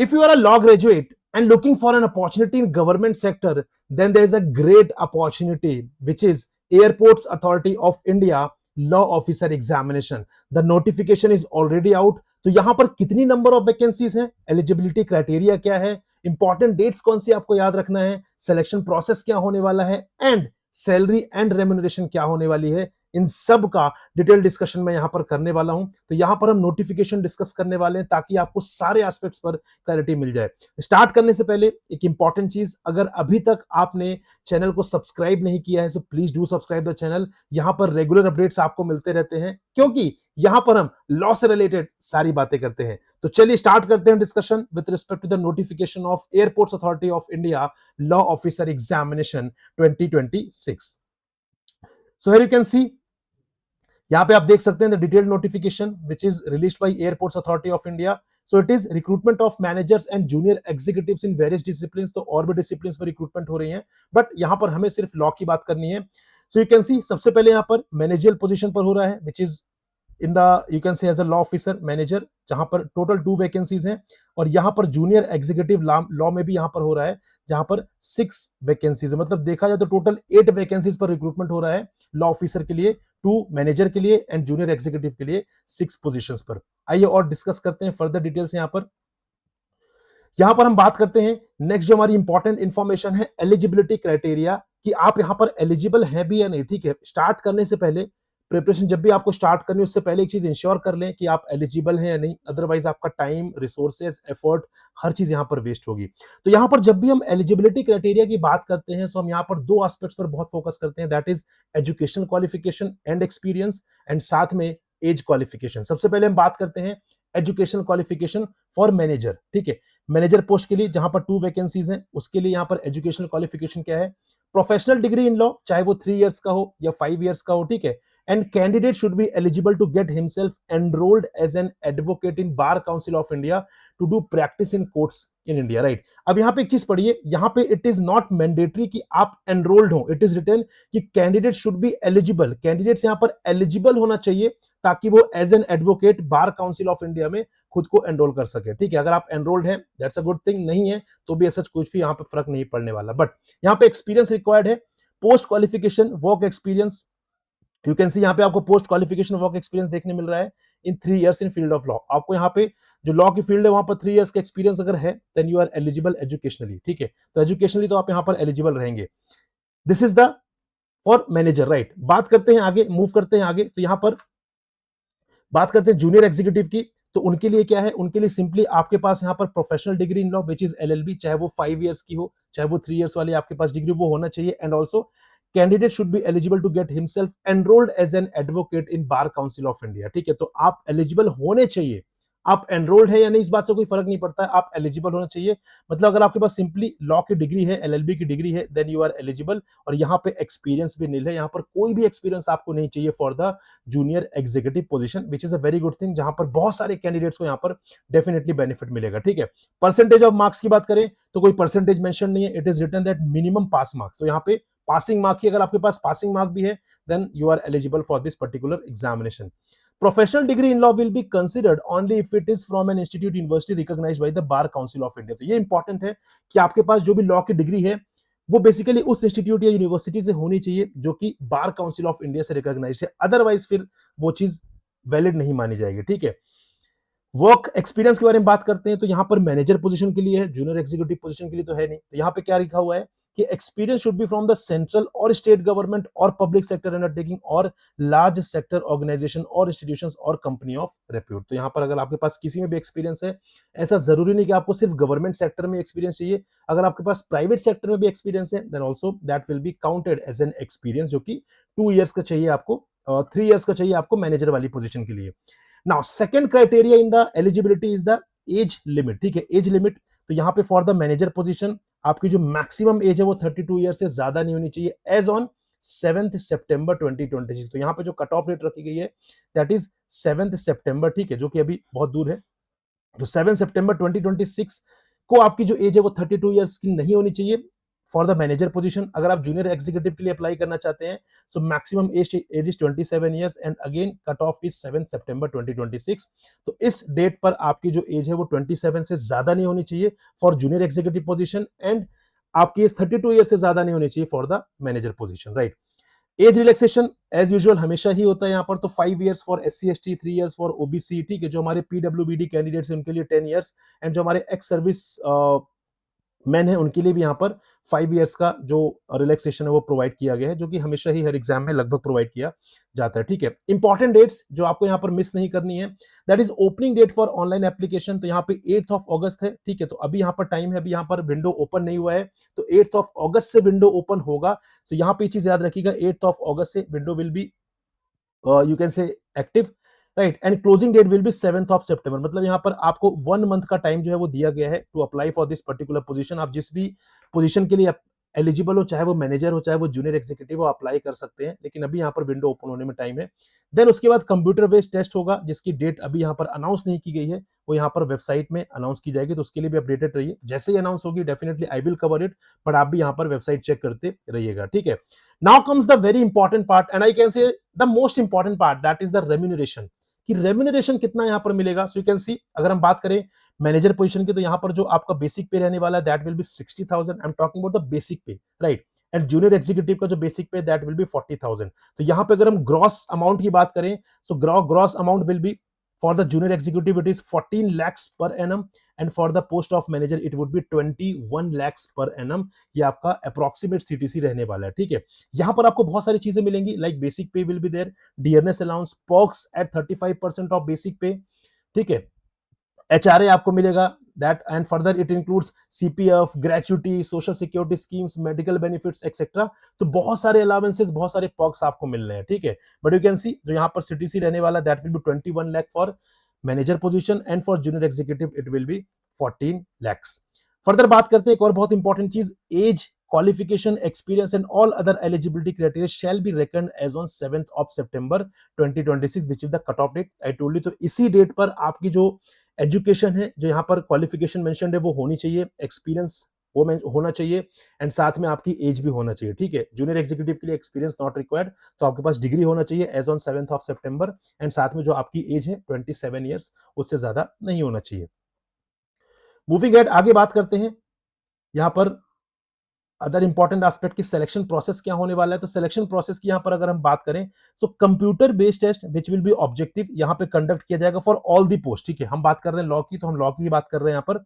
If you are a law graduate and looking for an opportunity in government sector, then there is a great opportunity, which is Airports Authority of India Law Officer Examination. The notification is already out. तो यहां पर कितनी number of vacancies हैं, eligibility criteria क्या है, important dates कौन सी आपको याद रखना है, सिलेक्शन प्रोसेस क्या होने वाला है, एंड सैलरी एंड रेम्युनरेशन क्या होने वाली है, इन सब का डिटेल डिस्कशन मैं यहां पर करने वाला हूं। तो यहां पर हम नोटिफिकेशन डिस्कस करने वाले हैं ताकि आपको सारे एस्पेक्ट्स पर क्लैरिटी मिल जाए। स्टार्ट करने से पहले एक इंपॉर्टेंट चीज, अगर अभी तक आपने चैनल को सब्सक्राइब नहीं किया है तो please do subscribe the channel. यहां पर रेगुलर अपडेट्स आपको मिलते रहते हैं क्योंकि यहां पर हम लॉ से रिलेटेड सारी बातें करते हैं। तो चलिए स्टार्ट करते हैं discussion with respect to the notification of airports authority of India law officer examination 2026। So here you can see, यहां पे आप देख सकते हैं the detailed notification which is released by airports authority of India. So it is recruitment of managers and junior executives in various disciplines. तो और भी disciplines में रिक्रूटमेंट हो रही है, बट यहां पर हमें सिर्फ लॉ की बात करनी है। सो यू कैन सी, सबसे पहले यहां पर मैनेजरियल पोजीशन पर हो रहा है, which is in the you can say as a law officer manager, जहां पर टोटल 2 वैकेंसीज हैं। और यहां पर जूनियर एग्जीक्यूटिव लॉ में भी यहां पर हो रहा है, जहां पर 6 वैकेंसीज है। मतलब देखा जाए तो टोटल 8 वैकेंसीज पर रिक्रूटमेंट हो रहा है लॉ ऑफिसर के लिए, 2 मैनेजर के लिए एंड जूनियर एग्जीक्यूटिव के लिए 6 पोजीशंस पर। आइए और डिस्कस करते हैं फर्दर डिटेल्स। यहां पर हम बात करते हैं नेक्स्ट, जो हमारी इंपॉर्टेंट इंफॉर्मेशन है एलिजिबिलिटी क्राइटेरिया, कि आप यहां पर एलिजिबल है भी या नहीं। ठीक है, स्टार्ट करने से पहले, प्रिपरेशन जब भी आपको स्टार्ट करनी है उससे पहले एक चीज इंश्योर कर लें कि आप एलिजिबल हैं या नहीं, अदरवाइज आपका टाइम, रिसोर्सेज, एफर्ट, हर चीज यहां पर वेस्ट होगी। तो यहां पर जब भी हम एलिजिबिलिटी क्राइटेरिया की बात करते हैं, तो हम यहां पर 2 एस्पेक्ट्स पर बहुत फोकस करते हैं, that is education qualification and experience, and साथ में एज क्वालिफिकेशन। सबसे पहले हम बात करते हैं एजुकेशन क्वालिफिकेशन फॉर मैनेजर। ठीक है, मैनेजर पोस्ट के लिए जहां पर 2 वैकेंसीज हैं, उसके लिए यहां पर एजुकेशनल क्वालिफिकेशन क्या है, प्रोफेशनल डिग्री इन लॉ, चाहे वो 3 इयर्स का हो या 5 इयर्स का हो। ठीक है, and candidate should be eligible to get himself enrolled as an advocate in bar council of India to do practice in courts in India. Right, अब यहां पे एक चीज पढ़िए, यहां पे इट इज नॉट मैंडेटरी कि आप एनरोल्ड हो, इट इज रिटन कि candidate should be eligible. Candidates यहां पर एलिजिबल होना चाहिए ताकि वो as an advocate bar council of India में खुद को एनरोल कर सके। ठीक है, अगर आप एनरोल्ड हैं दैट्स अ गुड थिंग, नहीं है तो भी ऐसा कुछ भी यहां पे फर्क नहीं पड़ने वाला। बट यहां पे एक्सपीरियंस रिक्वायर्ड है, post qualification work experience. You can see, यहां पे आपको पोस्ट क्वालिफिकेशन वर्क एक्सपीरियंस देखने मिल रहा है इन 3 years in field of law. आपको यहां पे जो लॉ की फील्ड है वहां पर 3 इयर्स का एक्सपीरियंस अगर है, then you are eligible educationally. ठीक है, तो एजुकेशनली तो आप यहां पर एलिजिबल रहेंगे। This is the for manager. Right, बात करते हैं आगे, मूव करते हैं आगे। तो यहां पर बात करते हैं जूनियर एग्जीक्यूटिव की। तो उनके लिए क्या है, उनके लिए सिंपली आपके पास यहां पर professional degree in law which is LLB, चाहे वो 5 इयर्स की हो चाहे वो 3 इयर्स वाली आपके पास डिग्री, वो होना चाहिए। And also candidate should be eligible to get himself enrolled as an advocate in bar council of India. ठीक है, तो आप एलिजिबल होने चाहिए, आप एनरोल्ड है या नहीं इस बात से कोई फर्क नहीं पड़ता है, आप एलिजिबल होना चाहिए। मतलब अगर आपके पास सिंपली लॉ की डिग्री है, एलएलबी की डिग्री है, देन यू आर एलिजिबल। और यहां पे एक्सपीरियंस भी नील है, यहां पर कोई भी एक्सपीरियंस आपको नहीं चाहिए for the junior executive position, which is a very good thing, जहां पर बहुत सारे कैंडिडेट्स को यहां पर डेफिनेटली बेनिफिट मिलेगा। ठीक है, परसेंटेज ऑफ मार्क्स की बात करें तो कोई परसेंटेज मेंशन नहीं है, it is written that minimum pass marks. तो यहां पे पासिंग मार्क की, अगर आपके पास पासिंग मार्क भी है, then you are eligible for this particular examination. Professional degree in law will be considered only if it is from an institute university recognized by the Bar Council of India। तो ये important है कि आपके पास जो भी law की degree है वो बेसिकली उस इंस्टीट्यूट या यूनिवर्सिटी से होनी चाहिए जो कि बार काउंसिल ऑफ इंडिया से रिकॉग्नाइज्ड है, अदरवाइज फिर वो चीज वैलिड नहीं मानी जाएगी। ठीक है, वर्क एक्सपीरियंस के बारे में बात करते हैं। तो यहां पर मैनेजर पोजीशन के लिए है, जूनियर एग्जीक्यूटिव पोजीशन के लिए तो है नहीं। तो यहां पे क्या लिखा हुआ है कि experience should be from the central और स्टेट गवर्नमेंट और पब्लिक सेक्टर अंडरटेकिंग और लार्ज सेक्टर ऑर्गेनाइजेशन और इंस्टीट्यूशंस और कंपनी ऑफ रेप्यूट। तो यहां पर अगर आपके पास किसी में भी एक्सपीरियंस है, ऐसा जरूरी नहीं कि आपको सिर्फ गवर्नमेंट सेक्टर में एक्सपीरियंस चाहिए, अगर आपके पास प्राइवेट सेक्टर में भी एक्सपीरियंस है then also that will be counted as an experience, जो कि 2 इयर्स का चाहिए आपको, 3 इयर्स का चाहिए आपको मैनेजर वाली पोजीशन के लिए। Now second criteria in the eligibility is the age limit. ठीक है, एज लिमिट, तो यहां पे फॉर द मैनेजर पोजीशन आपकी जो मैक्सिमम एज है वो 32 ईयर से ज्यादा नहीं होनी चाहिए एज ऑन 7 सितंबर 2026। तो यहां पे जो कट ऑफ डेट रखी गई है दैट इज 7 सितंबर। ठीक है, जो कि अभी बहुत दूर है। तो 7 सितंबर 2026 को आपकी जो एज है वो 32 ईयर्स की नहीं होनी चाहिए फॉर द मैनेजर पोजीशन अगर आप जूनियर एग्जीक्यूटिव के लिए अप्लाई करना चाहते हैं, so maximum age is 27 years and again cut off is 7 सितंबर 2026। तो इस डेट पर आपकी जो एज है वो 27 से ज्यादा नहीं होनी चाहिए for junior executive position, and आपकी एज 32 ईयर से ज्यादा नहीं होनी चाहिए for the manager position, right. Age relaxation as usual हमेशा ही होता है यहाँ पर, तो 5 years for SC ST, 3 years for OBC, ठीक है। जो हमारे PWBD कैंडिडेट्स हैं उनके लिए 10 इयर्स, एंड जो हमारे एक्स सर्विस मैन है उनके लिए भी यहाँ पर 5 इयर्स का जो रिलैक्सेशन है वो प्रोवाइड किया गया है, जो कि हमेशा ही हर एग्जाम में लगभग प्रोवाइड किया जाता है, ठीक है। इंपॉर्टेंट डेट्स जो आपको यहाँ पर मिस नहीं करनी है, that is opening date for online application, तो यहाँ पे 8th ऑफ अगस्त है, ठीक है। तो अभी यहाँ पर टाइम है, अभी यहाँ पर विंडो ओपन नहीं हुआ है, तो 8th ऑफ अगस्त से विंडो ओपन होगा। तो यहाँ पे चीज याद रखिएगा, 8th ऑफ अगस्त से window will be you can say active, right, and closing date will be 7th of सितंबर। मतलब यहाँ पर आपको 1 मंथ का टाइम जो है वो दिया गया है to apply for this particular position. आप जिस भी पोजीशन के लिए एलिजिबल हो, चाहे वो मैनेजर हो चाहे वो जूनियर एग्जीक्यूटिव हो, अप्लाई कर सकते हैं, लेकिन अभी यहाँ पर विंडो ओपन होने में टाइम है। देन उसके बाद कंप्यूटर बेस्ड टेस्ट होगा, जिसकी डेट अभी यहाँ पर अनाउंस नहीं की गई है, वो यहाँ पर वेबसाइट में अनाउंस की जाएगी, तो उसके लिए भी अपडेटेड रहिए। जैसे ही अनाउंस होगी definitely I will cover it, but आप भी यहाँ पर वेबसाइट चेक करते रहिएगा, ठीक है। Now comes the very important part and I can say the most important part, that is the remuneration, कि रेम्यूनरेशन कितना यहाँ पर मिलेगा। सो यू कैन सी, अगर हम बात करें मैनेजर पोजीशन की, तो यहाँ पर जो आपका बेसिक पे रहने वाला है that will B 60,000, I am talking about the basic पे, राइट। एंड जूनियर एग्जीक्यूटिव का जो बेसिक पे दैट विल बी 40,000। तो यहाँ पे अगर हम ग्रॉस अमाउंट की बात करें, so gross amount will be for the junior executive it is 14 lakhs per annum, and for the post of manager it would be 21 lakhs per annum. ये आपका अप्रोक्सीमेट CTC रहने वाला है, ठीक है। यहाँ पर आपको बहुत सारी चीजें मिलेंगी, like basic pay will be there, dearness allowance, perks at 35% of basic pay, ठीक है। HRA आपको मिलेगा, that and further it includes CPF, gratuity, social security schemes, medical benefits etcetera. तो बहुत सारे अलाउंसेस, बहुत सारे पर्क्स आपको मिल रहे हैं, ठीक है। बट यू कैन सी जो यहाँ पर CTC रहने वाला that will B 21 lakh for manager position, and for junior executive it will be 14 lakhs। Further बात करते हैं एक और बहुत इंपॉर्टेंट चीज, as, qualification, experience and all other eligibility criteria shall be reckoned as on 7th of September 2026 which is the cut off date I told you। तो इसी date पर आपकी जो एजुकेशन है, जो यहाँ पर क्वालिफिकेशन मेंशन्ड है वो होनी चाहिए, एक्सपीरियंस वो होना चाहिए, एंड साथ में आपकी एज भी होना चाहिए, ठीक है। जूनियर एग्जीक्यूटिव के लिए एक्सपीरियंस नॉट रिक्वायर्ड, तो आपके पास डिग्री होना चाहिए as on 7th of September, and साथ में जो आपकी एज है 27 ईयर्स, उससे ज्यादा नहीं होना चाहिए। मूविंग एड आगे बात करते हैं यहाँ पर अदर इंपॉर्टेंट एस्पेक्ट की, सिलेक्शन प्रोसेस क्या होने वाला है। तो सिलेक्शन प्रोसेस की यहाँ पर अगर हम बात करें, so computer based test which will be objective यहाँ पे कंडक्ट किया जाएगा फॉर ऑल दी पोस्ट, ठीक है। हम बात कर रहे हैं लॉ की, तो हम लॉ की ही बात कर रहे हैं यहाँ पर।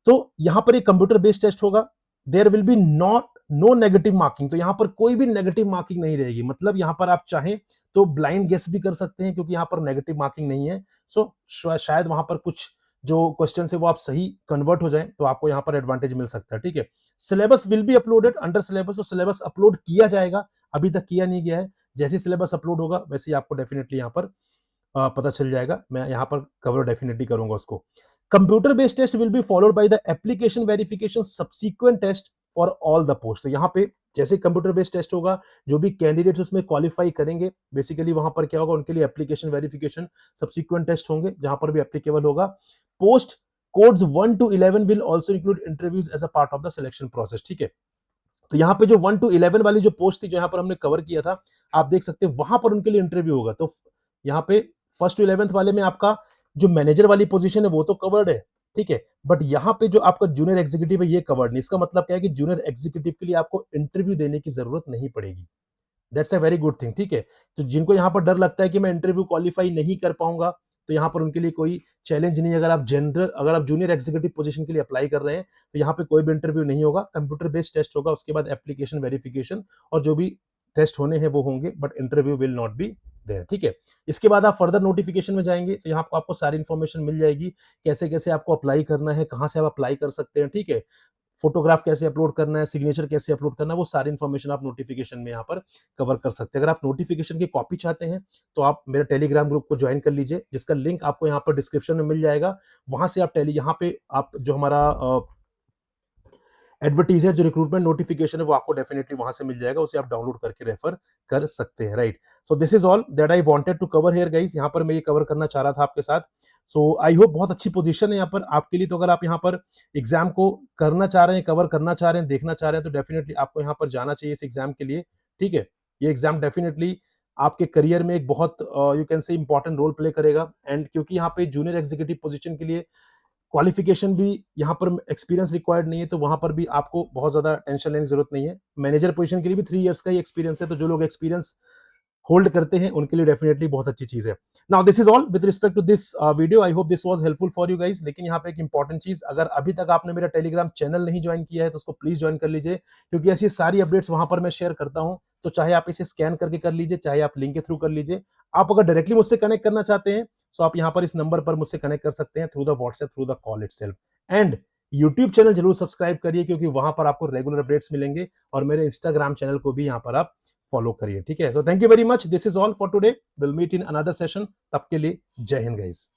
तो यहाँ पर एक कंप्यूटर बेस्ड टेस्ट होगा, there will be not no negative marking, तो यहाँ पर कोई भी नेगेटिव मार्किंग नहीं रहेगी। मतलब यहाँ पर आप चाहें तो ब्लाइंड गेस भी कर सकते हैं, क्योंकि यहाँ पर नेगेटिव मार्किंग नहीं है। सो शायद वहां पर कुछ जो क्वेश्चन है वो आप सही कन्वर्ट हो जाएं, तो आपको यहाँ पर एडवांटेज मिल सकता है, ठीक है। Syllabus will be uploaded under syllabus, तो सिलेबस अपलोड किया जाएगा, अभी तक किया नहीं गया है। जैसे सिलेबस अपलोड होगा वैसे ही आपको डेफिनेटली यहाँ पर पता चल जाएगा, मैं यहाँ पर कवर डेफिनेटली करूंगा उसको। Computer based test will be followed by the application verification subsequent test for all the post. तो यहाँ पे जैसे कंप्यूटर बेस्ड टेस्ट होगा, जो भी कैंडिडेट्स उसमें क्वालिफाई करेंगे, बेसिकली वहां पर क्या होगा, उनके लिए एप्लीकेशन वेरिफिकेशन सब्सिक्वेंट टेस्ट होंगे, जहां पर भी एप्लीकेबल होगा। Post codes 1 to 11 will also include interviews as a part of the selection process, ठीक है। तो यहाँ पे जो 1 to 11 वाली जो पोस्ट थी, जो यहाँ पर हमने कवर किया था, आप देख सकते हैं वहां पर उनके लिए इंटरव्यू होगा। तो यहाँ पे 1st to 11th वाले में आपका जो मैनेजर वाली पोजीशन है वो तो कवर्ड है, ठीक है। बट यहाँ पे जो आपका जूनियर एग्जीक्यूटिव है ये कवर्ड नहीं। इसका मतलब क्या है कि जूनियर एग्जीक्यूटिव के लिए आपको इंटरव्यू देने की जरूरत नहीं पड़ेगी। That's a very good thing, ठीक है। तो जिनको यहाँ पर डर लगता है कि मैं इंटरव्यू क्वालिफाई नहीं कर पाऊंगा, तो यहाँ पर उनके लिए कोई चैलेंज नहीं है। अगर आप जूनियर एग्जीक्यूटिव पोजीशन के लिए अप्लाई कर रहे हैं, तो यहाँ पे कोई भी इंटरव्यू नहीं होगा, कंप्यूटर बेस्ड टेस्ट होगा, उसके बाद एप्लीकेशन वेरिफिकेशन और जो भी टेस्ट होने हैं वो होंगे, but interview will not be there, ठीक है। इसके बाद आप फर्दर नोटिफिकेशन में जाएंगे, तो यहाँ आपको सारी इंफॉर्मेशन मिल जाएगी, कैसे कैसे आपको अप्लाई करना है, कहाँ से आप अप्लाई कर सकते हैं, ठीक है। फोटोग्राफ कैसे अपलोड करना है, सिग्नेचर कैसे अपलोड करना है, वो सारी इंफॉर्मेशन आप नोटिफिकेशन में यहाँ पर कवर कर सकते हैं। अगर आप नोटिफिकेशन की कॉपी चाहते हैं, तो आप मेरे टेलीग्राम ग्रुप को ज्वाइन कर लीजिए, जिसका लिंक आपको यहाँ पर डिस्क्रिप्शन में मिल जाएगा। वहां से आप यहाँ पे आप जो हमारा एडवर्टीजर जो रिक्रूटमेंट नोटिफिकेशन है वो आपको डेफिनेटली वहां से मिल जाएगा, उसे आप डाउनलोड करके रेफर कर सकते हैं, right. So this is all that I wanted to cover here guys, यहाँ पर मैं ये कवर करना चाह रहा था आपके साथ। सो आई होप बहुत अच्छी पोजीशन है यहाँ पर आपके लिए, तो अगर आप यहाँ पर एग्जाम को करना चाह रहे हैं, कवर करना चाह रहे हैं, देखना चाह रहे हैं, तो डेफिनेटली आपको यहाँ पर जाना चाहिए इस एग्जाम के लिए, ठीक है। ये एग्जाम डेफिनेटली आपके करियर में एक बहुत you can say important role play करेगा, एंड क्योंकि यहाँ पे जूनियर एग्जीक्यूटिव पोजीशन के लिए क्वालिफिकेशन भी यहाँ पर एक्सपीरियंस रिक्वायर्ड नहीं है, तो वहां पर भी आपको बहुत ज्यादा टेंशन लेने की जरूरत नहीं है। मैनेजर पोजीशन के लिए भी 3 इयर्स का ही एक्सपीरियंस है, तो जो लोग एक्सपीरियंस होल्ड करते हैं उनके लिए डेफिनेटली बहुत अच्छी चीज है। Now this is all with respect to this video, I hope this was helpful for you guys. लेकिन यहाँ पे एक इंपॉर्टेंट चीज, अगर अभी तक आपने मेरा टेलीग्राम चैनल नहीं ज्वाइन किया है तो उसको प्लीज ज्वाइन कर लीजिए, क्योंकि ऐसी सारी अपडेट्स वहां पर मैं शेयर करता हूं। तो चाहे आप इसे स्कैन करके कर लीजिए, चाहे आप लिंक के थ्रू कर लीजिए। आप अगर डायरेक्टली मुझसे कनेक्ट करना चाहते हैं तो आप यहाँ पर इस नंबर पर मुझसे कनेक्ट कर सकते हैं through the WhatsApp, through the call itself. And YouTube channel जरूर सब्सक्राइब करिए, क्योंकि वहां पर आपको रेगुलर अपडेट्स मिलेंगे, और मेरे इंस्टाग्राम चैनल को भी यहाँ पर आप फॉलो करिए, ठीक है। So thank you very much, this is all for today, will meet in another session, तब के लिए जय हिंद गाइस।